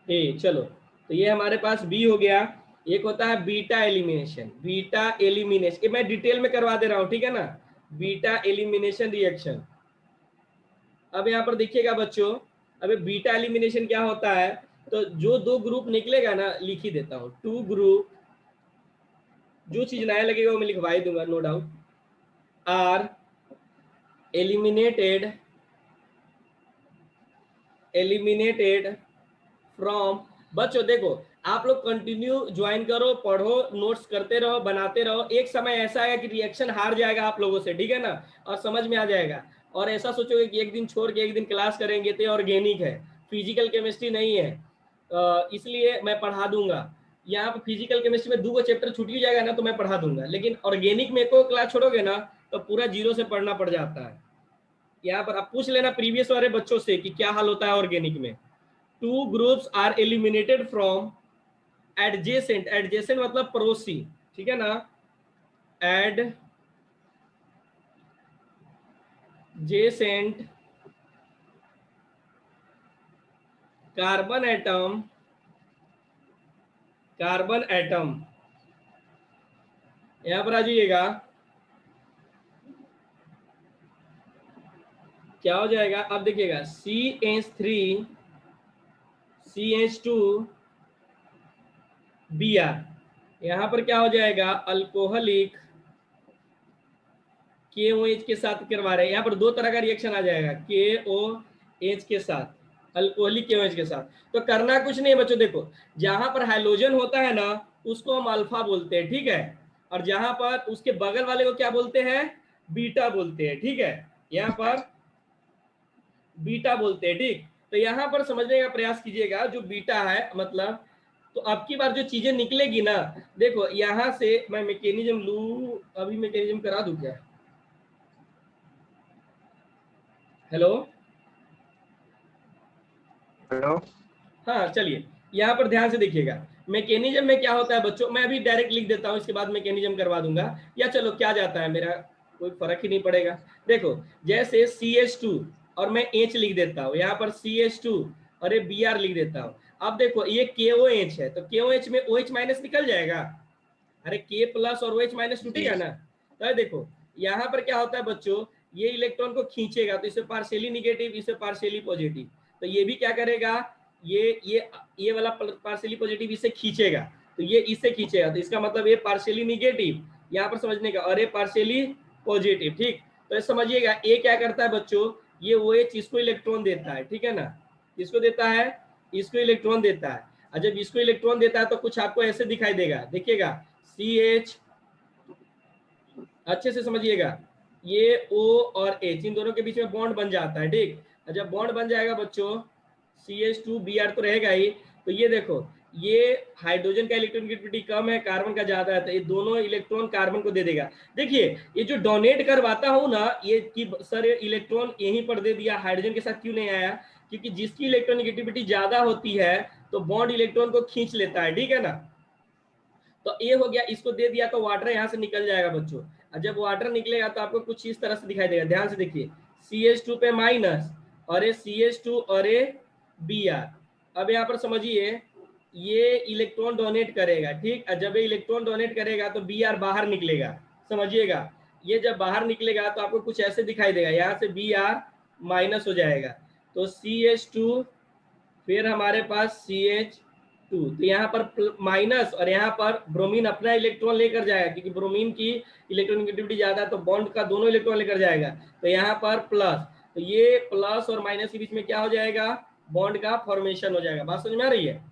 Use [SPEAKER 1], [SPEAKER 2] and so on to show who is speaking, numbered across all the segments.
[SPEAKER 1] ए, चलो तो ये हमारे पास बी हो गया। एक होता है बीटा एलिमिनेशन, बीटा एलिमिनेशन, ये मैं डिटेल में करवा दे रहा हूँ, ठीक है ना, बीटा एलिमिनेशन रिएक्शन। अब यहाँ पर देखिएगा बच्चों, अब बीटा एलिमिनेशन क्या होता है, तो जो दो ग्रुप निकलेगा ना, लिख ही देता हूँ, टू ग्रुप, जो चीज नया लगेगा वो मैं लिखवा ही दूंगा, no doubt, are eliminated, eliminated from. बच्चों देखो, आप लोग कंटिन्यू ज्वाइन करो, पढ़ो, नोट्स करते रहो, बनाते रहो, एक समय ऐसा आएगा कि रिएक्शन हार जाएगा आप लोगों से, ठीक है ना, और समझ में आ जाएगा। और ऐसा सोचोगे कि एक दिन छोड़ के एक दिन क्लास करेंगे तो ऑर्गेनिक है, फिजिकल केमिस्ट्री नहीं है, इसलिए मैं पढ़ा दूंगा। यहाँ पर फिजिकल केमिस्ट्री में 2 चैप्टर छूट ही जाएगा ना तो मैं पढ़ा दूंगा, लेकिन ऑर्गेनिक में को क्लास छोड़ोगे ना तो पूरा जीरो से पढ़ना पड़ जाता है। यहाँ पर आप पूछ लेना प्रीवियस वाले बच्चों से कि क्या हाल होता है ऑर्गेनिक में। Two groups are eliminated from adjacent, adjacent मतलब पड़ोसी, ठीक है ना, adjacent carbon atom, carbon atom, यहां पर आ जाइएगा, क्या हो जाएगा, अब देखिएगा CH3 CH2 Br, यहां पर क्या हो जाएगा, अल्कोहलिक KOH के साथ करवा रहे हैं, यहाँ पर 2 तरह का रिएक्शन आ जाएगा, KOH के साथ, अल्कोहलिक KOH के साथ। तो करना कुछ नहीं बच्चों, देखो जहां पर हाइड्रोजन होता है ना उसको हम अल्फा बोलते हैं, ठीक है, और जहां पर उसके बगल वाले को क्या बोलते हैं, बीटा बोलते हैं, ठीक है, यहाँ पर बीटा बोलते हैं, ठीक। तो यहाँ पर समझने का प्रयास कीजिएगा, जो बीटा है मतलब, तो अब की बार जो चीजें निकलेगी ना, देखो यहां से मैं मैकेनिज्म लू, अभी मैकेनिज्म करा दूं क्या, हेलो,
[SPEAKER 2] हेलो।
[SPEAKER 1] हाँ चलिए, यहाँ पर ध्यान से देखिएगा, मैकेनिज्म में क्या होता है बच्चों, मैं अभी डायरेक्ट लिख देता हूँ, इसके बाद मैकेनिज्म करवा दूंगा, या चलो क्या जाता है मेरा, कोई फर्क ही नहीं पड़ेगा। देखो जैसे CH2 और मैं H लिख देता हूँ, यहाँ पर CH2 और ये Br लिख देता हूँ। अब देखो ये KOH है, तो KOH में OH माइनस निकल जाएगा, अरे K प्लस और OH माइनस
[SPEAKER 2] जी।
[SPEAKER 1] टूटेगा ना। तो देखो यहाँ पर क्या होता है बच्चों, ये इलेक्ट्रॉन को खींचेगा, तो इसे पार्शियली निगेटिव, इसे पार्शियली पॉजिटिव, तो ये भी क्या करेगा, ये वाला पार्शियली पॉजिटिव इसे खींचेगा, तो ये इसे खींचेगा, तो इसका मतलब ये पार्शियली निगेटिव, यहाँ पर समझने का, और ये पार्शियली पॉजिटिव, ठीक। तो समझिएगा ये क्या करता है बच्चों, ये वो इसको इलेक्ट्रॉन देता है, ठीक है ना, इसको देता है, इसको इलेक्ट्रॉन देता है, और जब इसको इलेक्ट्रॉन देता है तो कुछ आपको ऐसे दिखाई देगा, देखिएगा CH, अच्छे से समझिएगा, ये O और H इन दोनों के बीच में बॉन्ड बन जाता है, ठीक। जब बॉन्ड बन जाएगा बच्चों, CH2Br तो रहेगा ही, तो ये देखो, ये हाइड्रोजन का इलेक्ट्रॉनिक कम है, कार्बन का ज्यादा है, तो ये दोनों इलेक्ट्रॉन कार्बन को दे देगा। देखिए ये जो डोनेट करवाता हूं ना, ये कि सर इलेक्ट्रॉन यहीं पर दे दिया, हाइड्रोजन के साथ क्यों नहीं आया, क्योंकि जिसकी इलेक्ट्रॉनिक ज्यादा होती है तो बॉन्ड इलेक्ट्रॉन को खींच लेता है, ठीक है ना। तो ये हो गया, इसको दे दिया तो वाटर यहाँ से निकल जाएगा बच्चों, और जब वाटर निकलेगा तो आपको कुछ इस तरह से दिखाई देगा, ध्यान से देखिए, CH2 पे माइनस, और ये CH2 और ये Br। अब यहाँ पर समझिए, ये इलेक्ट्रॉन डोनेट करेगा, ठीक, और जब ये इलेक्ट्रॉन डोनेट करेगा तो Br बाहर निकलेगा, समझिएगा, ये जब बाहर निकलेगा तो आपको कुछ ऐसे दिखाई देगा, यहाँ से Br माइनस हो जाएगा, तो CH2, फिर हमारे पास CH2, तो यहाँ पर माइनस, और यहाँ पर ब्रोमीन अपना इलेक्ट्रॉन लेकर जाएगा, क्योंकि ब्रोमीन की इलेक्ट्रॉनिगेटिविटी ज्यादा है, तो बॉन्ड का दोनों इलेक्ट्रॉन लेकर जाएगा, तो यहाँ पर प्लस, तो ये प्लस और माइनस के बीच में क्या हो जाएगा, बॉन्ड का फॉर्मेशन हो जाएगा, बात समझ में आ रही है,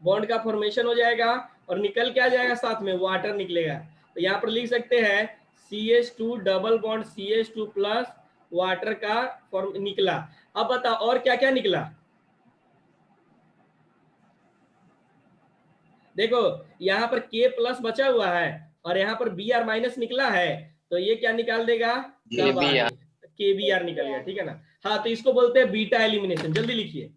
[SPEAKER 1] बॉन्ड का फॉर्मेशन हो जाएगा, और निकल क्या जाएगा साथ में, वाटर निकलेगा, तो यहाँ पर लिख सकते हैं CH2 double bond CH2 plus water का फॉर्म निकला। अब बताओ और क्या क्या निकला, देखो यहाँ पर K प्लस बचा हुआ है और यहाँ पर Br माइनस निकला है, तो ये क्या निकाल देगा,
[SPEAKER 2] ये
[SPEAKER 1] सब
[SPEAKER 2] भी
[SPEAKER 1] आगे
[SPEAKER 2] यार।
[SPEAKER 1] KBr निकल गया, ठीक है ना। हाँ तो इसको बोलते हैं बीटा एलिमिनेशन, जल्दी लिखिए।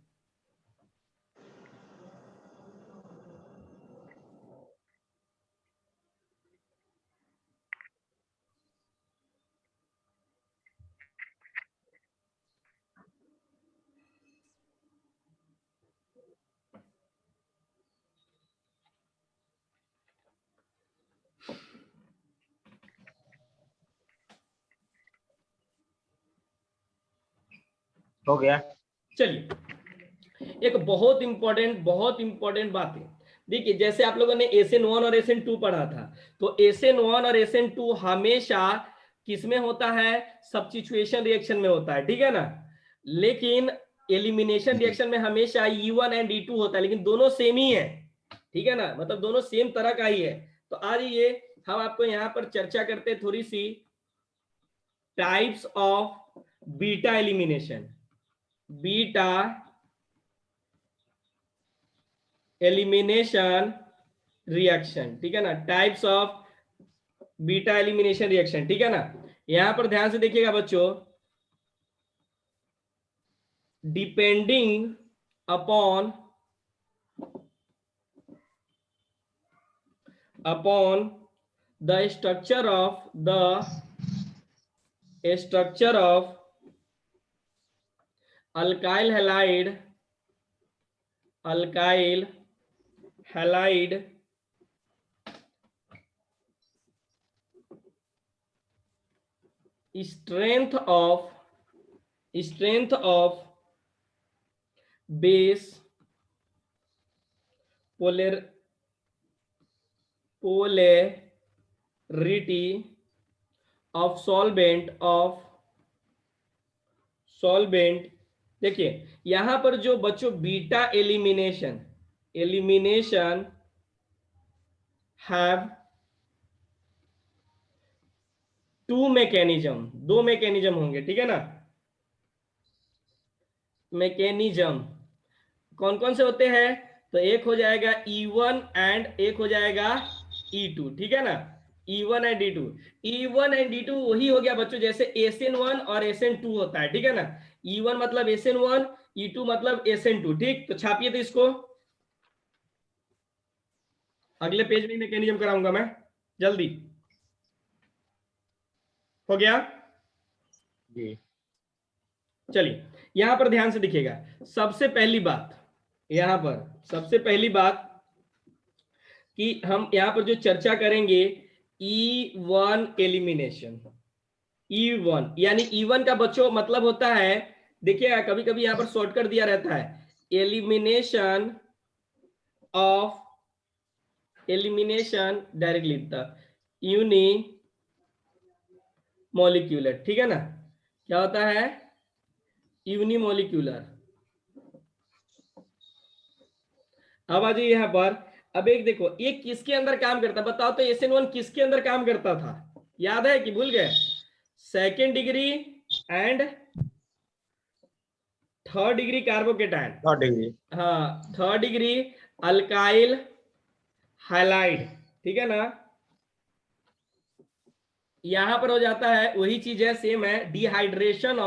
[SPEAKER 2] हो गया।
[SPEAKER 1] चलिए, एक बहुत इंपॉर्टेंट बात है। देखिए, जैसे आप लोगों ने SN1 और SN2 पढ़ा था, तो SN1 और SN2 हमेशा किसमें होता है? सब्स्टिट्यूशन रिएक्शन में होता है, ठीक है ना। लेकिन एलिमिनेशन रिएक्शन में हमेशा E1 एंड E2 होता है, लेकिन दोनों सेम ही है, ठीक है ना, मतलब दोनों सेम तरह का ही है। तो आज ये हम आपको यहाँ पर चर्चा करते हैं थोड़ी सी types of beta elimination, beta elimination reaction, ठीक है ना, types of beta elimination reaction, ठीक है ना। यहां पर ध्यान से देखिएगा बच्चों, depending upon the structure of alkyl halide strength of base polarity of solvent। देखिए, यहां पर जो बच्चों beta elimination have to mechanism, दो मैकेनिज्म होंगे, ठीक है ना। मैकेनिज्म कौन कौन से होते हैं? तो एक हो जाएगा E1 एंड एक हो जाएगा E2, ठीक है ना। E1 and D2, E1 and D2 वही हो गया बच्चों जैसे SN1 और SN2 होता है, ठीक है ना। E1 मतलब SN1, E2 मतलब SN2, ठीक। तो छापिए तो इसको, अगले पेज में मैकेनिज्म कराऊंगा मैं, जल्दी। हो गया
[SPEAKER 2] जी।
[SPEAKER 1] चलिए, यहां पर ध्यान से देखिएगा। सबसे पहली बात, यहां पर सबसे पहली बात कि हम यहां पर जो चर्चा करेंगे E1 एलिमिनेशन। E1 यानी E1 का बच्चों मतलब होता है, देखिएगा कभी कभी यहां पर शॉर्टकट दिया रहता है, एलिमिनेशन डायरेक्ट लिखता यूनी मॉलिक्यूलर, ठीक है ना। क्या होता है? यूनिमोलिक्यूलर। अब आ जाइए यहां पर, अब एक देखो ये किसके अंदर काम करता है, बताओ तो SN1 किसके अंदर काम करता था? याद है कि भूल गए? Second degree and third degree carbocation.
[SPEAKER 2] 3rd degree.
[SPEAKER 1] हाँ, थर्ड डिग्री अल्काइल हाइलाइड, ठीक है ना। यहां पर हो जाता है वही चीज है, सेम है, डिहाइड्रेशन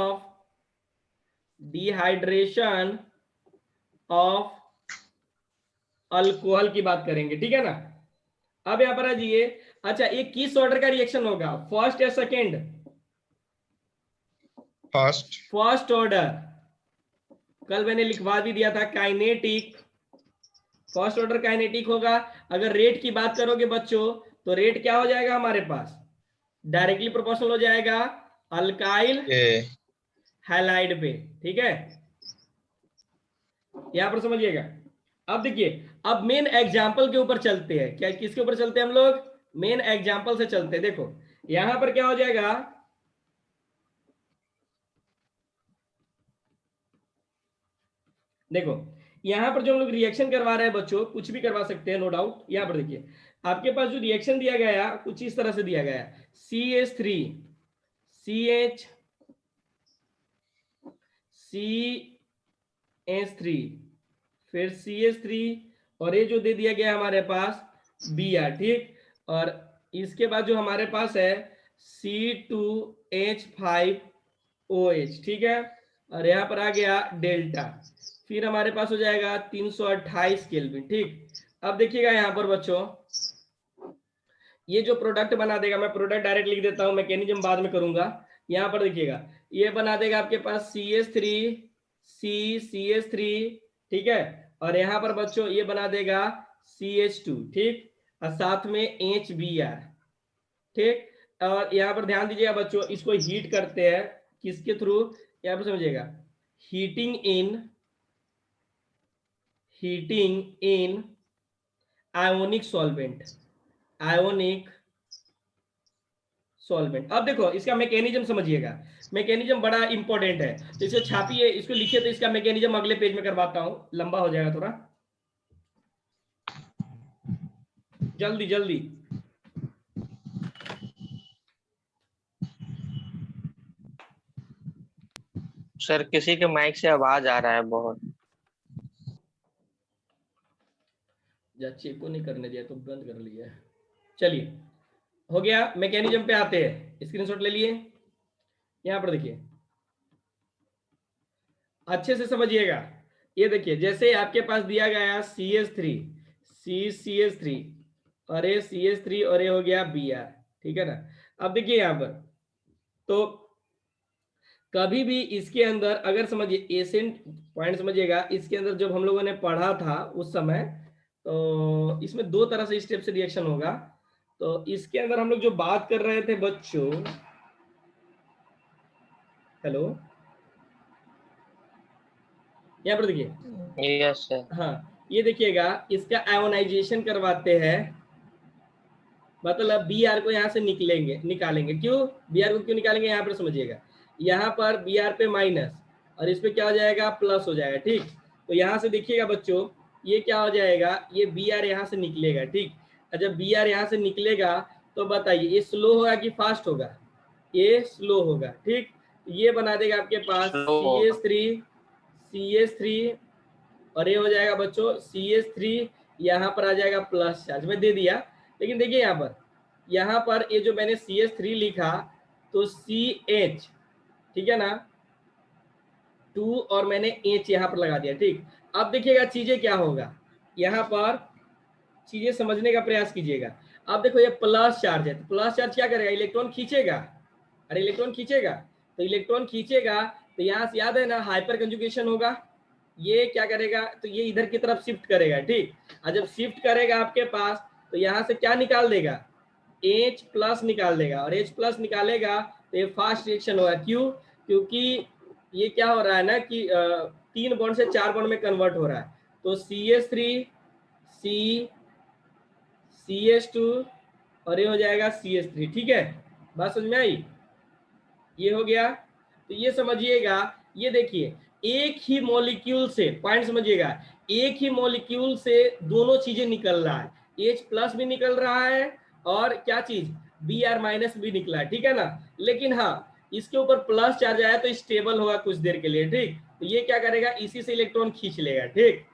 [SPEAKER 1] ऑफ अल्कोहल की बात करेंगे, ठीक है ना। अब यहां पर आ जाइए, अच्छा ये किस ऑर्डर का रिएक्शन होगा, फर्स्ट या सेकेंड? फर्स्ट ऑर्डर, कल मैंने लिखवा भी दिया था, काइनेटिक, फर्स्ट ऑर्डर काइनेटिक होगा। अगर रेट की बात करोगे बच्चों, तो रेट क्या हो जाएगा हमारे पास? डायरेक्टली प्रोपोर्शनल हो जाएगा अल्काइल हैलाइड पे, ठीक है। यहां पर समझिएगा। अब देखिए, अब मेन एग्जांपल के ऊपर चलते हैं, क्या किसके ऊपर चलते हैं हम लोग? मेन एग्जांपल से चलते हैं। देखो यहां पर क्या हो जाएगा, देखो यहां पर जो हम लोग रिएक्शन करवा रहे हैं बच्चों, कुछ भी करवा सकते हैं नो डाउट। यहां पर देखिए आपके पास जो रिएक्शन दिया गया कुछ इस तरह से दिया गया, CH3 CH3 फिर CH3 और ये जो दे दिया गया हमारे पास Br, ठीक। और इसके बाद जो हमारे पास है C2H5OH, ठीक है। और यहाँ पर आ गया डेल्टा, फिर हमारे पास हो जाएगा 328 केल्विन, ठीक। अब देखिएगा यहाँ पर बच्चों, ये जो प्रोडक्ट बना देगा, मैं प्रोडक्ट डायरेक्ट लिख देता हूँ, मैकेनिज्म बाद में करूंगा। यहाँ पर देखिएगा ये बना देगा आपके पास CH3, ठीक है। और यहाँ पर बच्चों ये बना देगा CH2, ठीक, और साथ में HBr, ठीक। और यहाँ पर ध्यान दीजिएगा बच्चों, इसको हीट करते हैं किसके थ्रू, यहाँ पर समझिएगा, हीटिंग इन आयोनिक सॉल्वेंट। अब देखो इसका मैकेनिज्म समझिएगा, मैकेनिज्म बड़ा इंपॉर्टेंट है, तो इसे छापिए, इसको लिखिए, तो इसका मैकेनिज्म अगले पेज में करवाता हूं, लंबा हो जाएगा थोड़ा, जल्दी जल्दी।
[SPEAKER 3] सर किसी के माइक से आवाज आ रहा है बहुत।
[SPEAKER 1] चेक को नहीं करने दिया तो बंद कर लिया। चलिए हो गया, मैकेनिज्म पे आते हैं, स्क्रीनशॉट ले लिए, यहां पर देखिए अच्छे से समझिएगा। ये देखिए जैसे आपके पास दिया गया CH3 CH3 और ये CH3 और ये हो गया Br, ठीक है ना। अब देखिए यहां पर तो कभी भी इसके अंदर अगर समझिए एसेंट पॉइंट समझिएगा, इसके अंदर जब हम लोगों ने पढ़ा था उस समय, तो इसमें दो तरह से स्टेप से रिएक्शन होगा। तो इसके अंदर हम लोग जो बात कर रहे थे बच्चों, हेलो, यहाँ पर देखिए,
[SPEAKER 3] यस सर।
[SPEAKER 1] हाँ ये देखिएगा, इसका आयोनाइजेशन करवाते हैं, मतलब Br को यहाँ से निकालेंगे। क्यों Br को क्यों निकालेंगे, यहाँ पर समझिएगा, यहाँ पर Br पे माइनस और इस पे क्या हो जाएगा, प्लस हो जाएगा, ठीक। तो यहाँ से देखिएगा बच्चों, ये क्या हो जाएगा, ये Br यहाँ से निकलेगा, ठीक। और जब Br यहाँ से निकलेगा तो बताइए ये स्लो होगा कि फास्ट होगा, ये स्लो होगा, ठीक। ये बना देगा आपके पास CH3 और ये हो जाएगा बच्चों CH3, यहाँ पर आ जाएगा प्लस चार्ज, मैं दे दिया। लेकिन देखिए यहाँ पर ये जो मैंने CH3 लिखा तो CH, ठीक है ना, 2 और मैंने H यहाँ पर लगा दिया, ठीक। अब देखिएगा चीजें क्या होगा, यहाँ पर चीजें समझने का प्रयास कीजिएगा। अब देखो ये प्लस चार्ज है, तो प्लस चार्ज क्या करेगा, इलेक्ट्रॉन खींचेगा, अरे इलेक्ट्रॉन खींचेगा, तो इलेक्ट्रॉन खींचेगा तो यहाँ से याद है ना हाइपर कंजुगेशन होगा, ये क्या करेगा, तो ये इधर की तरफ शिफ्ट करेगा, ठीक। और जब शिफ्ट करेगा आपके पास तो यहाँ से क्या निकाल देगा, H प्लस निकाल देगा, और H प्लस निकालेगा तो ये फास्ट रिएक्शन होगा। क्यों, क्योंकि ये क्या हो रहा है ना कि 3 बॉन्ड से 4 बॉन्ड में कन्वर्ट हो रहा है, तो CH3 CH2 और ये हो जाएगा CH3, ठीक है, बात समझ में आई, ये हो गया। तो ये समझिएगा, ये देखिए एक ही मॉलिक्यूल से, पॉइंट समझिएगा, एक ही मॉलिक्यूल से दोनों चीजें निकल रहा है, H प्लस भी निकल रहा है और क्या चीज Br माइनस भी निकला है, ठीक है ना। लेकिन हाँ इसके ऊपर प्लस चार्ज आया तो स्टेबल होगा कुछ देर के लिए, ठीक। तो ये क्या करेगा, इसी से इलेक्ट्रॉन खींच लेगा, ठीक।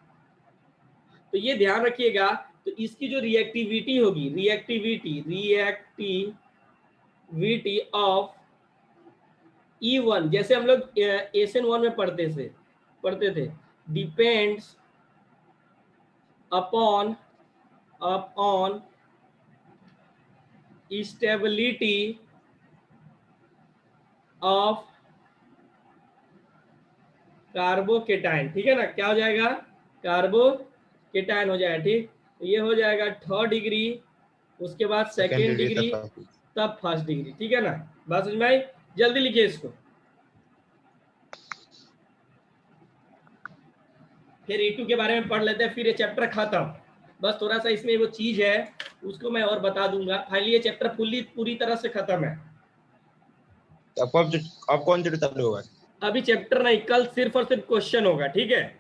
[SPEAKER 1] तो ये ध्यान रखिएगा। तो इसकी जो रिएक्टिविटी होगी, रिएक्टिविटी ऑफ E1, जैसे हम लोग SN1 में पढ़ते थे, depends upon stability of carbocation, ठीक है ना, क्या हो जाएगा, कार्बोकेटाइन हो जाएगा, ठीक। तो ये हो जाएगा 3rd डिग्री, उसके बाद 2nd डिग्री, तब 1st डिग्री, ठीक है ना, बात समझ में आई। जल्दी लिखिए इसको, फिर E2 के बारे में पढ़ लेते हैं, फिर ये चैप्टर खत्म। बस थोड़ा सा इसमें वो चीज है उसको मैं और बता दूंगा, फाइनली ये चैप्टर पूरी तरह से खत्म है।
[SPEAKER 2] अब कौन सा चालू होगा,
[SPEAKER 1] अभी चैप्टर नहीं, कल सिर्फ और सिर्फ क्वेश्चन होगा, ठीक है।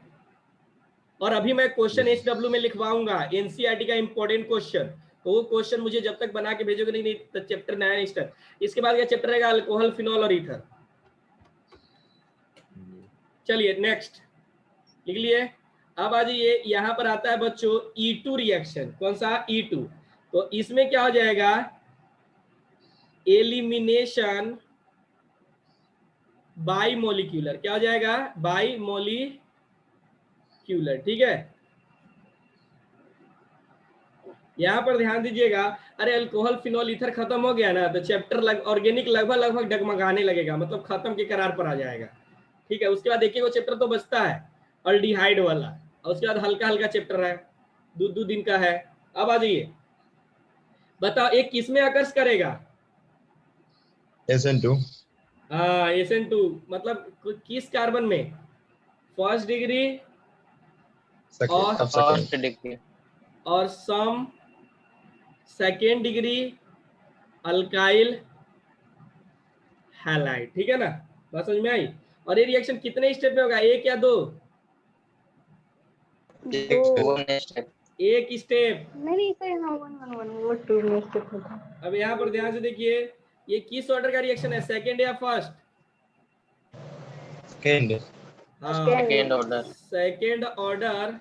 [SPEAKER 1] और अभी मैं क्वेश्चन HW में लिखवाऊंगा, NCERT का इंपॉर्टेंट क्वेश्चन, तो वो क्वेश्चन मुझे जब तक बना के भेजोगे नहीं तो चैप्टर नया नहीं स्टार्ट। इसके बाद क्या चैप्टर रहेगा, अल्कोहल, फिनॉल और ईथर। चलिए नेक्स्ट लिख लिए। अब आ जाइए, यहाँ पर आता है बच्चों E2 रिएक्शन, कौन सा, E2। तो इसमें क्या हो जाएगा, एलिमिनेशन बाई मोलिक्यूलर, क्या हो जाएगा, बाई मोलिक्यूलर, ठीक है। यहाँ पर ध्यान दीजिएगा, अरे अल्कोहल, फिनॉल, ईथर खत्म हो गया ना, तो चैप्टर ऑर्गेनिक लगभग डगमगाने लगेगा, मतलब खत्म के करार पर आ जाएगा, ठीक है। उसके बाद देखिए वो चैप्टर तो बचता है अल्डिहाइड वाला, और उसके बाद हल्का हल्का चैप्टर है, 2 दिन का है। अब आ जाइए, बताओ एक किस में आकर्ष करेगा,
[SPEAKER 2] SN2,
[SPEAKER 1] हाँ SN2, मतलब किस कार्बन में, फर्स्ट डिग्री और
[SPEAKER 3] फर्स्ट डिग्री
[SPEAKER 1] और सम सेकेंड डिग्री अल्काइल हैलाइड। ठीक है ना, बात समझ में आई। और ये रिएक्शन कितने स्टेप में होगा, एक या दो? एक स्टेप।
[SPEAKER 4] नहीं सर, हाँ 1 1 1 वो 2 में स्टेप होता।
[SPEAKER 1] अब यहाँ पर ध्यान से देखिए, ये किस ऑर्डर का रिएक्शन है, सेकेंड या फर्स्ट?
[SPEAKER 2] सेकेंड।
[SPEAKER 1] हाँ,
[SPEAKER 3] second order.
[SPEAKER 1] Second order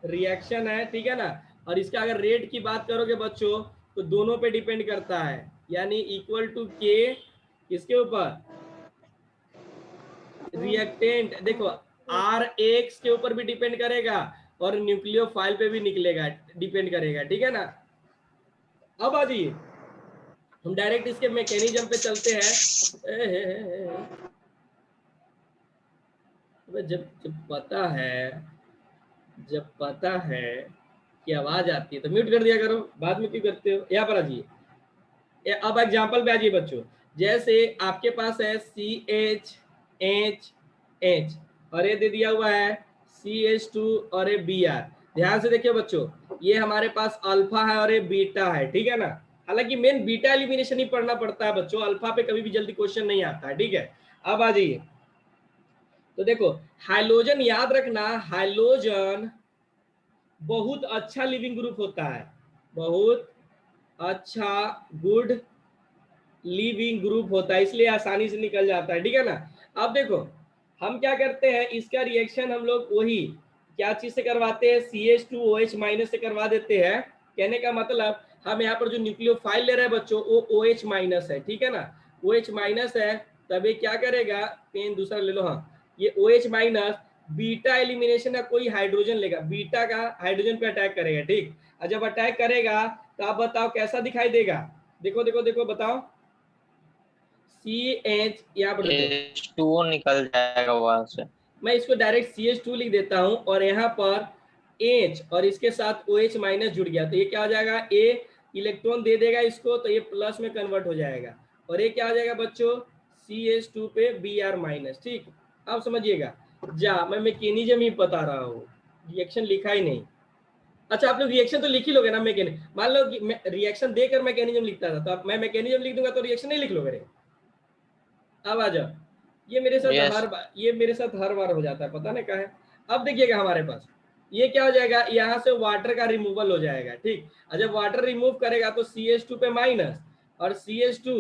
[SPEAKER 1] reaction है, ठीक है ना। और इसका अगर रेट की बात करोगे बच्चों, तो दोनों पे डिपेंड करता है, यानी इक्वल टू के किसके ऊपर, रिएक्टेंट। देखो आर एक्स के ऊपर भी डिपेंड करेगा और न्यूक्लियोफाइल पे भी निकलेगा, डिपेंड करेगा, ठीक है ना। अब आ जाइए, हम डायरेक्ट इसके मैकेनिज्म पे चलते हैं। जब जब पता है कि आवाज आती है तो म्यूट कर दिया करो, बाद में क्यों करते हो। यहाँ पर आ जाइए, अब एग्जांपल पे आ जाइए बच्चों। जैसे आपके पास है CH और ये दे दिया हुआ है CH2 और ये Br। ध्यान से देखिए बच्चों, ये हमारे पास अल्फा है और ये बीटा है, ठीक है ना। हालांकि मेन बीटा एलिमिनेशन ही पढ़ना पड़ता है बच्चों, अल्फा पे कभी भी जल्दी क्वेश्चन नहीं आता है, ठीक है। अब आ जाइए, तो देखो हाइड्रोजन, याद रखना हाइड्रोजन बहुत अच्छा लिविंग ग्रुप होता है, बहुत अच्छा गुड लिविंग ग्रुप होता है, इसलिए आसानी से निकल जाता है, ठीक है ना। अब देखो हम क्या करते हैं, इसका रिएक्शन हम लोग वही क्या चीज से करवाते हैं, CH2OH माइनस से करवा देते हैं। कहने का मतलब हम यहाँ पर जो न्यूक्लियोफाइल ले रहे हैं बच्चों, वो OH माइनस है, ठीक है ना, OH माइनस है। तब ये क्या करेगा, पेन दूसरा ले लो, हाँ, ये OH माइनस बीटा एलिमिनेशन का कोई हाइड्रोजन लेगा, बीटा का हाइड्रोजन पे अटैक करेगा, ठीक। और जब अटैक करेगा तो आप बताओ कैसा दिखाई देगा, देखो देखो देखो बताओ, CH यहाँ पर देखो,
[SPEAKER 3] H2O निकल जाएगा वहां से।
[SPEAKER 1] मैं इसको डायरेक्ट CH2 लिख देता हूं और यहाँ पर H और इसके साथ OH माइनस जुड़ गया, तो ये क्या हो जाएगा, A इलेक्ट्रॉन दे देगा इसको, तो ये प्लस में कन्वर्ट हो जाएगा, और ये क्या हो जाएगा बच्चों, CH2 पे Br माइनस, ठीक। अब समझिएगा, मैं मैकेनिज्म ही बता रहा हूँ, रिएक्शन लिखा ही नहीं। अच्छा आप लोग रिएक्शन तो लिख ही लोगे ना, मैकेनिज्म मान लो कि मैं रिएक्शन देकर मैकेनिज्म लिखता था, तो अब मैं मैकेनिज्म लिख दूंगा तो रिएक्शन नहीं लिख लोगे। अब आ जाओ, ये मेरे साथ हर बार हो जाता है, पता नहीं क्या है। अब देखिएगा हमारे पास ये क्या हो जाएगा, यहाँ से वाटर का रिमूवल हो जाएगा, ठीक। और जब वाटर रिमूव करेगा तो CH2 पे माइनस और CH2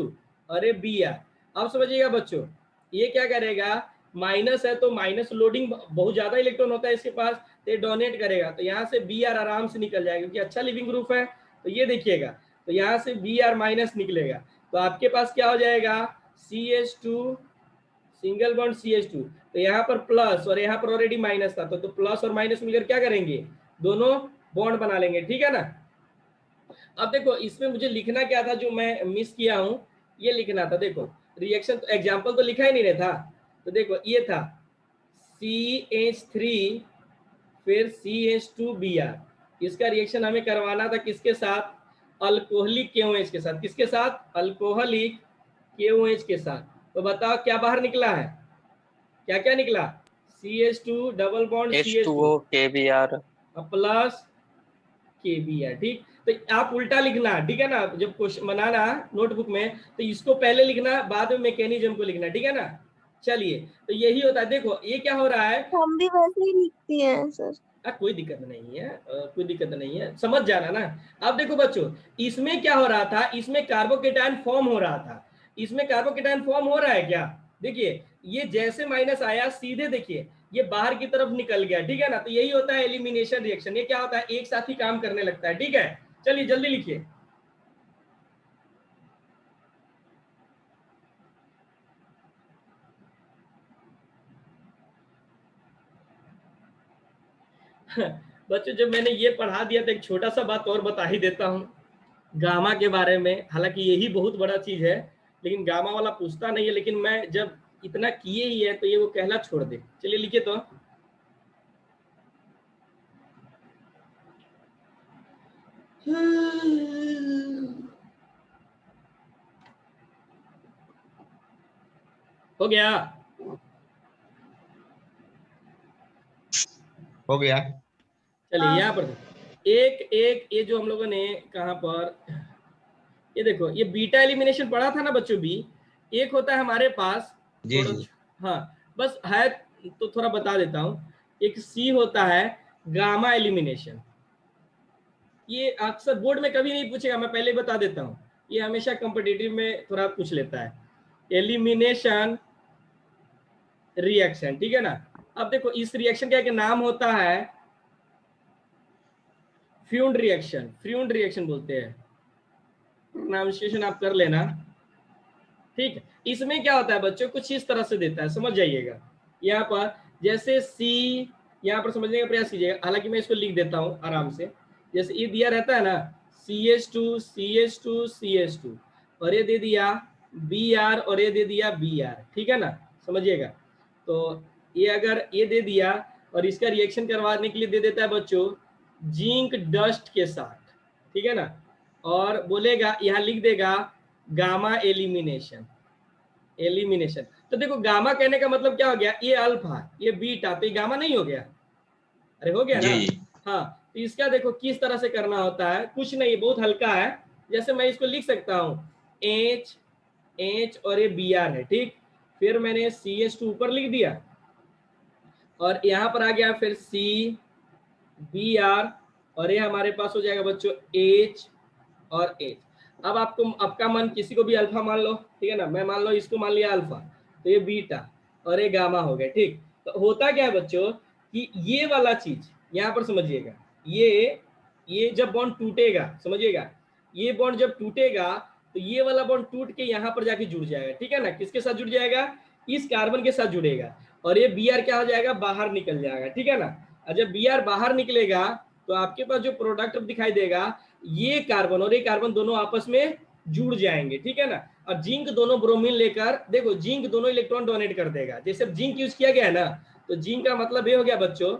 [SPEAKER 1] अरे Br। अब समझिएगा बच्चों, ये क्या करेगा, माइनस है तो माइनस लोडिंग, बहुत ज्यादा इलेक्ट्रॉन होता है इसके पास, तो ये डोनेट करेगा, तो यहाँ से Br आराम से निकल जाएगा क्योंकि अच्छा लिविंग ग्रुप है। तो ये देखिएगा, तो यहाँ से Br माइनस निकलेगा, तो आपके पास क्या हो जाएगा, CH2 सिंगल बॉन्ड CH2, तो यहाँ पर प्लस और यहाँ पर ऑलरेडी माइनस था, तो प्लस और माइनस मिलकर क्या करेंगे, दोनों बॉन्ड बना लेंगे, ठीक है ना। अब देखो इसमें मुझे लिखना क्या था जो मैं मिस किया हूं, ये लिखना था, देखो रिएक्शन तो एग्जाम्पल तो लिखा ही नहीं रहा था, तो देखो ये था CH3 फिर CH2Br, इसका रिएक्शन हमें करवाना था किसके साथ, अल्कोहलिक KOH के साथ, किसके साथ, अल्कोहलिक KOH के साथ। तो बताओ क्या बाहर निकला है, क्या क्या निकला, CH2 double bond CH2
[SPEAKER 3] H2O KBr
[SPEAKER 1] plus KBr, ठीक। तो आप उल्टा लिखना, ठीक है ना, जब क्वेश्चन बनाना नोटबुक में तो इसको पहले लिखना, बाद में मैकेनिज्म को लिखना, ठीक है ना। चलिए, तो यही होता है, देखो ये क्या हो रहा है,
[SPEAKER 4] हम भी वैसे ही लिखती हैं सर।
[SPEAKER 1] कोई दिक्कत नहीं है, कोई दिक्कत नहीं है, समझ जाना ना। अब देखो बच्चों, इसमें क्या हो रहा था, इसमें कार्बोकेटायन फॉर्म हो रहा था, इसमें कार्बोकेटायन फॉर्म हो रहा है क्या, देखिए ये जैसे माइनस आया सीधे देखिए ये बाहर की तरफ निकल गया, ठीक है ना। तो यही होता है एलिमिनेशन रिएक्शन, ये क्या होता है, एक साथ ही काम करने लगता है, ठीक है। चलिए जल्दी लिखिए। बच्चों जब मैंने ये पढ़ा दिया तो एक छोटा सा बात और बता ही देता हूँ गामा के बारे में, हालांकि यही बहुत बड़ा चीज है, लेकिन गामा वाला पूछता नहीं है, लेकिन मैं जब इतना किए ही है तो ये वो कहला छोड़ दे। चलिए लिखिए तो, हो गया।
[SPEAKER 2] हो गया।
[SPEAKER 1] चलिए यहाँ पर एक एक ये जो हम लोगों ने कहाँ पर, ये देखो ये बीटा एलिमिनेशन पढ़ा था ना बच्चों भी। एक होता है हमारे पास
[SPEAKER 2] जी
[SPEAKER 1] थोड़ा
[SPEAKER 2] जी।
[SPEAKER 1] हाँ बस है तो थोड़ा बता देता हूँ। एक सी होता है गामा एलिमिनेशन। ये अक्सर बोर्ड में कभी नहीं पूछेगा, मैं पहले बता देता हूँ। ये हमेशा कॉम्पिटिटिव में थोड़ा पूछ लेता है, एलिमिनेशन रिएक्शन, ठीक है ना। अब देखो इस रिएक्शन का एक नाम होता है फ्यूंड रिएक्शन, फ्यूंड रिएक्शन बोलते हैं, प्रोनाउंसिएशन आप कर लेना, ठीक है। इसमें क्या होता है बच्चों, कुछ इस तरह से देता है, समझ जाइएगा। यहाँ पर जैसे सी, यहाँ पर समझने का प्रयास कीजिएगा, हालांकि मैं इसको लिख देता हूँ आराम से। जैसे ये दिया रहता है ना CH2 CH2 CH2, और ये दे दिया Br और ये दे दिया Br, ठीक है ना, समझिएगा। तो ये अगर ये दे दिया और इसका रिएक्शन करवाने के लिए दे देता है बच्चों जिंक डस्ट के साथ, ठीक है ना, और बोलेगा यहाँ लिख देगा गामा एलिमिनेशन, एलिमिनेशन। तो देखो गामा कहने का मतलब क्या हो गया, ये अल्फा ये बीटा, तो ये गामा नहीं हो गया, अरे हो गया ना।
[SPEAKER 2] जी जी।
[SPEAKER 1] हाँ तो इसका देखो किस तरह से करना होता है, कुछ नहीं बहुत हल्का है। जैसे मैं इसको लिख सकता हूँ H H और ये Br है, ठीक। फिर मैंने CH2 ऊपर लिख दिया और यहाँ पर आ गया फिर C Br, और ये हमारे पास हो जाएगा बच्चों H और H। अब आपको आपका मन किसी को भी अल्फा मान लो, ठीक है ना, मैं मान लो इसको मान लिया अल्फा, तो ये बीटा और ये गामा हो गया, ठीक। तो होता क्या है बच्चों कि ये वाला चीज यहाँ पर समझिएगा, ये जब बॉन्ड टूटेगा, समझिएगा, ये बॉन्ड जब टूटेगा तो ये वाला बॉन्ड टूट के यहाँ पर जाके जुड़ जाएगा, ठीक है ना। किसके साथ जुड़ जाएगा, इस कार्बन के साथ जुड़ेगा, और ये Br क्या हो जाएगा, बाहर निकल जाएगा, ठीक है ना। और जब Br बाहर निकलेगा तो आपके पास जो प्रोडक्ट दिखाई देगा, ये कार्बन और ये कार्बन दोनों आपस में जुड़ जाएंगे, ठीक है ना। और जिंक दोनों ब्रोमीन लेकर, देखो जिंक दोनों इलेक्ट्रॉन डोनेट कर देगा। जैसे जिंक यूज किया गया है ना, तो जिंक का मतलब ये हो गया बच्चों,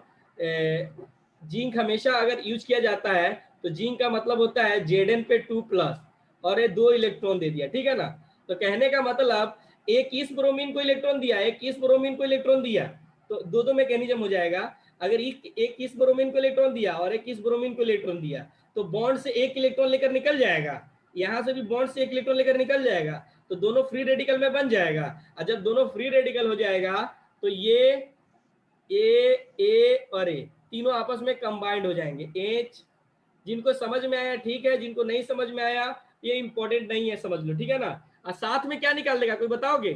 [SPEAKER 1] जिंक हमेशा अगर यूज किया जाता है तो जिंक का मतलब होता है Zn पे 2+ और ये 2 इलेक्ट्रॉन दे दिया, ठीक है ना। तो कहने का मतलब एक इस ब्रोमीन को इलेक्ट्रॉन दिया, एक इस ब्रोमीन को इलेक्ट्रॉन दिया, तो दो मैकेनिज्म हो जाएगा। अगर एक इस ब्रोमीन को इलेक्ट्रॉन दिया और एक इस ब्रोमीन को इलेक्ट्रॉन दिया, तो बॉन्ड से एक इलेक्ट्रॉन लेकर निकल जाएगा, यहाँ से भी बॉन्ड से एक इलेक्ट्रॉन लेकर निकल जाएगा, तो दोनों फ्री रेडिकल में बन जाएगा। और जब दोनों फ्री रेडिकल हो जाएगा तो ये ए और ए तीनों आपस में कंबाइंड हो जाएंगे, H। जिनको समझ में आया ठीक है, जिनको नहीं समझ में आया ये इंपॉर्टेंट नहीं है, समझ लो, ठीक है ना। और साथ में क्या निकाल देगा, कोई बताओगे,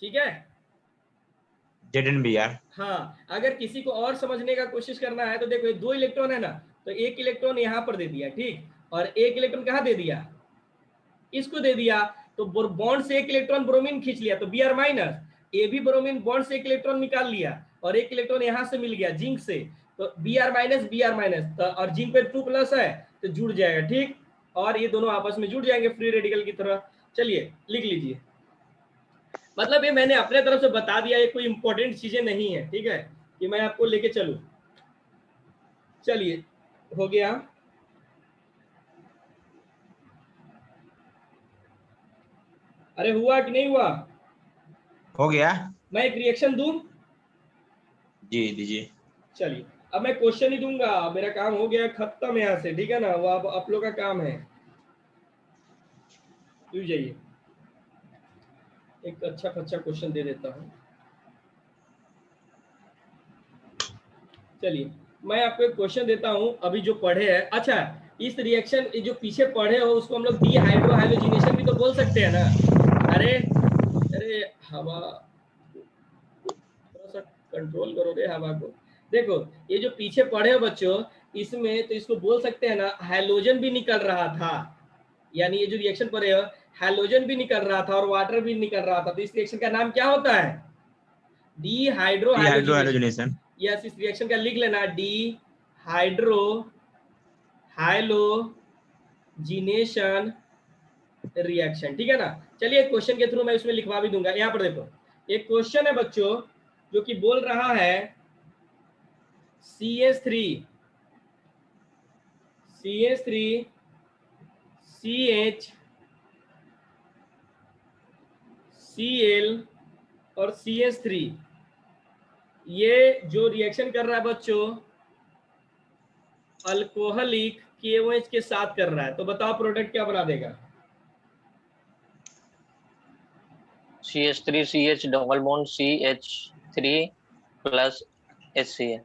[SPEAKER 1] ठीक है।
[SPEAKER 2] Zn Br।
[SPEAKER 1] हाँ अगर किसी को और समझने का कोशिश करना है तो देखो ये 2 इलेक्ट्रॉन है ना, तो एक इलेक्ट्रॉन यहाँ पर दे दिया, ठीक, और एक इलेक्ट्रॉन कहाँ दे दिया, इसको दे दिया। तो बॉन्ड से एक इलेक्ट्रॉन ब्रोमीन खींच लिया तो Br-, ये भी ब्रोमीन बॉन्ड से एक इलेक्ट्रॉन निकाल लिया और एक इलेक्ट्रॉन यहाँ से मिल गया जिंक से, तो Br-Br-, तो और जिंक पे 2+ है तो जुड़ जाएगा, ठीक। और ये दोनों आपस में जुड़ जाएंगे फ्री रेडिकल की तरह। चलिए लिख लीजिए, मतलब ये मैंने अपने तरफ से बता दिया, ये कोई इंपॉर्टेंट चीजें नहीं है, ठीक है, कि मैं आपको लेके चलूं। चलिए हो गया, अरे हुआ कि नहीं हुआ,
[SPEAKER 2] हो गया।
[SPEAKER 1] मैं एक रिएक्शन दूं,
[SPEAKER 2] जी दीजिए।
[SPEAKER 1] चलिए अब मैं क्वेश्चन ही दूंगा, मेरा काम हो गया खत्म यहाँ से, ठीक है ना, वो अब आप लोग का काम है। क्यों जाइए, एक अच्छा क्वेश्चन दे देता हूँ। चलिए मैं आपको एक क्वेश्चन देता हूँ, अभी जो पढ़े हैं, अच्छा इस रिएक्शन जो पीछे पढ़े हो उसको हम लोग डीहाइड्रोहाइलोजिनेशन भी तो बोल सकते हैं ना। अरे अरे हवा, थोड़ा सा कंट्रोल करो रे हवा को। देखो ये जो पीछे पढ़े हो बच्चों, इसमें तो इसको बोल सकते हैं ना, हैलोजन भी निकल रहा था, यानी ये जो रिएक्शन पढ़े हो हैलोजन भी निकल रहा था और वाटर भी निकल रहा था, तो इस रिएक्शन का नाम क्या होता है, डीहाइड्रोहाइलोजिनेशन।
[SPEAKER 2] Dehydrogenation।
[SPEAKER 1] यस इस रिएक्शन का लिख लेना डी हाइड्रो हाइलोजिनेशन रिएक्शन, ठीक है ना। चलिए क्वेश्चन के थ्रू मैं इसमें लिखवा भी दूंगा। यहाँ पर देखो एक क्वेश्चन है बच्चों जो कि बोल रहा है CH3 CH Cl और CH3 ये जो रिएक्शन कर रहा है बच्चों अल्कोहलिक KOH के साथ कर रहा है, तो बताओ प्रोडक्ट क्या बना देगा?
[SPEAKER 3] CH3CH double bond CH3 plus HCl।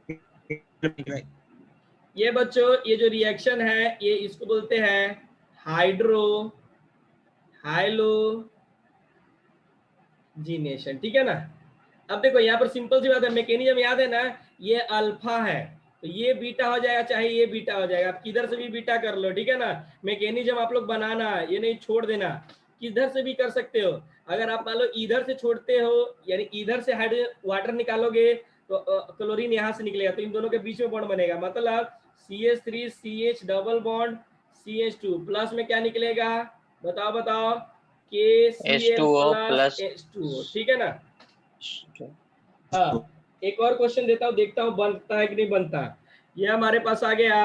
[SPEAKER 1] ये बच्चों ये जो रिएक्शन है ये इसको बोलते हैं हाइड्रोजिनेशन, ठीक है ना। अब देखो यहाँ पर सिंपल सी बात है, मैकेनिज्म याद है ना, ये अल्फा है तो ये बीटा हो जाएगा, चाहे ये बीटा हो जाएगा, आप किधर से भी बीटा कर लो, ठीक है ना। मैकेनिज्म आप लोग बनाना, ये नहीं छोड़ देना, किधर से भी कर सकते हो। अगर आप मान लो इधर से छोड़ते हो, यानी इधर से हाइड्रोजन वाटर निकालोगे तो क्लोरीन यहाँ से निकलेगा, तो इन दोनों के बीच में बॉन्ड बनेगा, मतलब CH3CH double bond CH2 plus में क्या निकलेगा, बताओ बताओ, KCl प्लस H2O, ठीक है ना। हाँ, एक और क्वेश्चन देता हूँ, देखता हूँ बनता है कि नहीं बनता। ये हमारे पास आ गया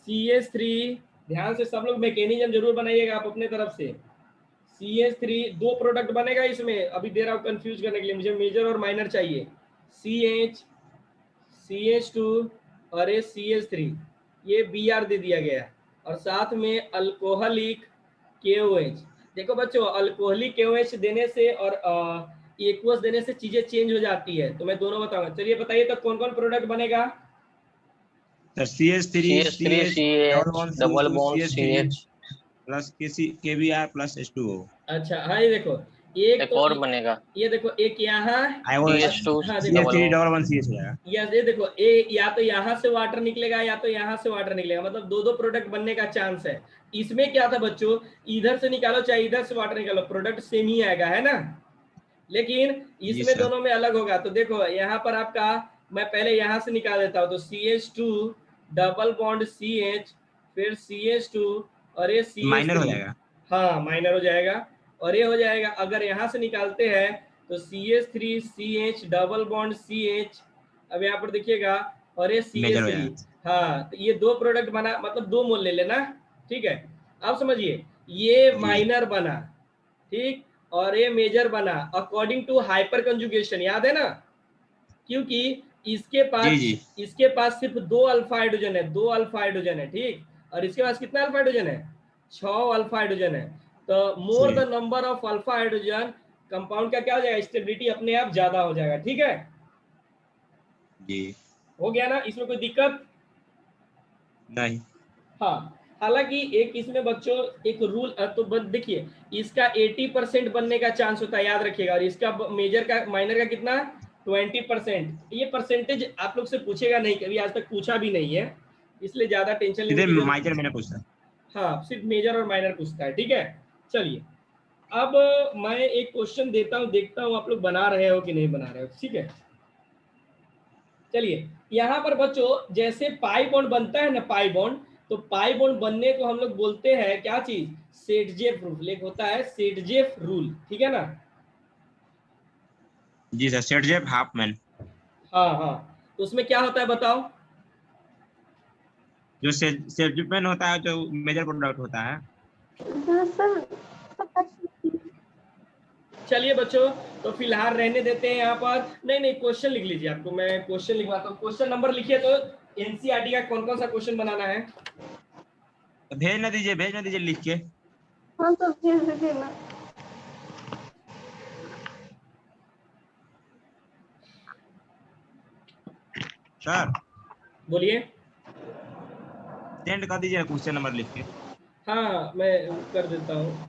[SPEAKER 1] CH3, ध्यान से सब लोग मैकेनिज्म जरूर बनाइएगा आप अपने तरफ से। CH3 दो प्रोडक्ट बनेगा इसमें, अभी दे रहा हूँ कंफ्यूज करने के लिए, मुझे मेजर और माइनर चाहिए। CH, CH2 और ये CH3, ये Br दे दिया गया, और साथ में अल्कोहलिक KOH। देखो बच्चों अल्कोहलिक KOH देने से और एक्वस देने से चीजें चेंज हो जाती है, तो मैं दोनों बताऊंगा। चलिए बताइए तो कौन कौन प्रोडक्ट बनेगा?
[SPEAKER 2] Sir CH3CH
[SPEAKER 3] double bond CH
[SPEAKER 2] plus KBr plus H2O।
[SPEAKER 1] अच्छा हाँ, ये देखो एक
[SPEAKER 3] एक
[SPEAKER 1] तो
[SPEAKER 3] और बनेगा,
[SPEAKER 1] ये देखो एक यहाँ,
[SPEAKER 3] CH2
[SPEAKER 1] हाँ
[SPEAKER 3] double
[SPEAKER 2] CH3
[SPEAKER 3] bond.
[SPEAKER 2] Double one CH हो जाएगा।
[SPEAKER 1] ये देखो या तो यहाँ से वाटर निकलेगा या तो यहाँ से वाटर निकलेगा, मतलब दो दो प्रोडक्ट बनने का चांस है। इसमें क्या था बच्चों, इधर से निकालो चाहे इधर से वाटर निकालो, प्रोडक्ट सेम ही आएगा, है ना। लेकिन
[SPEAKER 2] जी
[SPEAKER 1] इसमें
[SPEAKER 2] सर।
[SPEAKER 1] दोनों में अलग होगा। तो देखो यहाँ पर आपका, मैं पहले यहाँ से निकाल देता हूँ, तो CH2 डबल बॉन्ड CH, फिर CH2 और ये
[SPEAKER 2] माइनर हो
[SPEAKER 1] CH3,
[SPEAKER 2] जाएगा।
[SPEAKER 1] हाँ माइनर हो जाएगा, और ये हो जाएगा। अगर यहाँ से निकालते हैं तो CH3CH डबल बॉन्ड CH, अब यहाँ पर देखिएगा, और ये
[SPEAKER 2] मेजर हो
[SPEAKER 1] CH3,
[SPEAKER 2] जाएगा।
[SPEAKER 1] हाँ तो ये दो प्रोडक्ट बना, मतलब दो मोल ले लेना, ठीक है। अब समझिए ये
[SPEAKER 2] जी
[SPEAKER 1] माइनर बना, ठीक, और ये मेजर बना अकॉर्डिंग टू हाइपर कंजुगेशन, याद है ना, क्योंकि
[SPEAKER 2] जी जी
[SPEAKER 1] इसके पास सिर्फ दो अल्फा हाइड्रोजन है, दो अल्फा हाइड्रोजन है, ठीक, और इसके पास कितना अल्फा हाइड्रोजन है, 6 अल्फा हाइड्रोजन है। तो more the number of alpha hydrogen, compound का क्या हो जाएगा, स्टेबिलिटी अपने आप ज्यादा हो जाएगा, ठीक है।
[SPEAKER 2] जी।
[SPEAKER 1] हो गया ना, इसमें कोई दिक्कत
[SPEAKER 2] नहीं।
[SPEAKER 1] हाँ। हालांकि एक इसमें बच्चों एक रूल, तो देखिए इसका 80% बनने का चांस होता है, याद रखिएगा, और इसका मेजर का माइनर का कितना, 20%। ये परसेंटेज आप लोग से पूछेगा नहीं, कभी आज तक पूछा भी नहीं है, इसलिए ज्यादा टेंशन लेने
[SPEAKER 2] सीधे
[SPEAKER 1] की जरूरत,
[SPEAKER 2] माइनर मैंने पूछा।
[SPEAKER 1] हाँ सिर्फ मेजर और माइनर पूछता है, ठीक है। चलिए अब मैं एक क्वेश्चन देता हूँ, देखता हूँ आप लोग बना रहे हो कि नहीं बना रहे हो, ठीक है। चलिए यहाँ पर बच्चों जैसे पाई बॉन्ड बनता है ना, पाई बॉन्ड, तो पाई बॉन्ड बनने को हम लोग बोलते हैं क्या चीज, सेटजेफ रूल, एक होता है सेटजेफ रूल, ठीक है ना।
[SPEAKER 2] जी सर, सेटजेफ हाफमैन।
[SPEAKER 1] हाँ हाँ, तो उसमें क्या होता है बताओ।
[SPEAKER 2] जो सेटजेफमैन होता है जो मेजर प्रोडक्ट होता है।
[SPEAKER 4] सर
[SPEAKER 1] चलिए बच्चों तो फिलहाल रहने देते हैं यहाँ पर, नहीं क्वेश्चन लिख लीजिए, आपको मैं क्वेश्चन लिखवाता हूँ। क्वेश्चन नंबर लिखिए, तो एनसीईआरटी का कौन कौन सा क्वेश्चन बनाना है।
[SPEAKER 2] भेज ना दीजिए लिख के।
[SPEAKER 4] हाँ तो भेज दीजिए ना।
[SPEAKER 2] सर
[SPEAKER 1] बोलिए।
[SPEAKER 2] सेंड कर दीजिए क्वेश्चन नंबर लिख के।
[SPEAKER 1] हाँ मैं कर देता हूँ।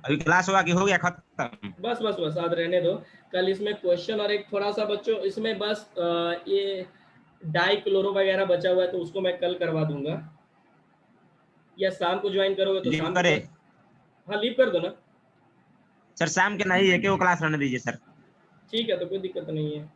[SPEAKER 2] अभी क्लास हुआ कि हो गया खत्म?
[SPEAKER 1] बस आज रहने दो। कल इसमें क्वेश्चन और एक थोड़ा सा बच्चों इसमें बस ये डाई क्लोरो वगैरह बचा हुआ है, तो उसको मैं कल करवा दूंगा, या शाम को ज्वाइन करोगे तो
[SPEAKER 2] लीव
[SPEAKER 1] शाम को
[SPEAKER 2] करे?
[SPEAKER 1] हाँ लीव कर दो ना।
[SPEAKER 2] सर शाम के नहीं है कि वो क्लास रहने दीजिए सर।
[SPEAKER 1] ठीक है, तो कोई दिक्कत नहीं है।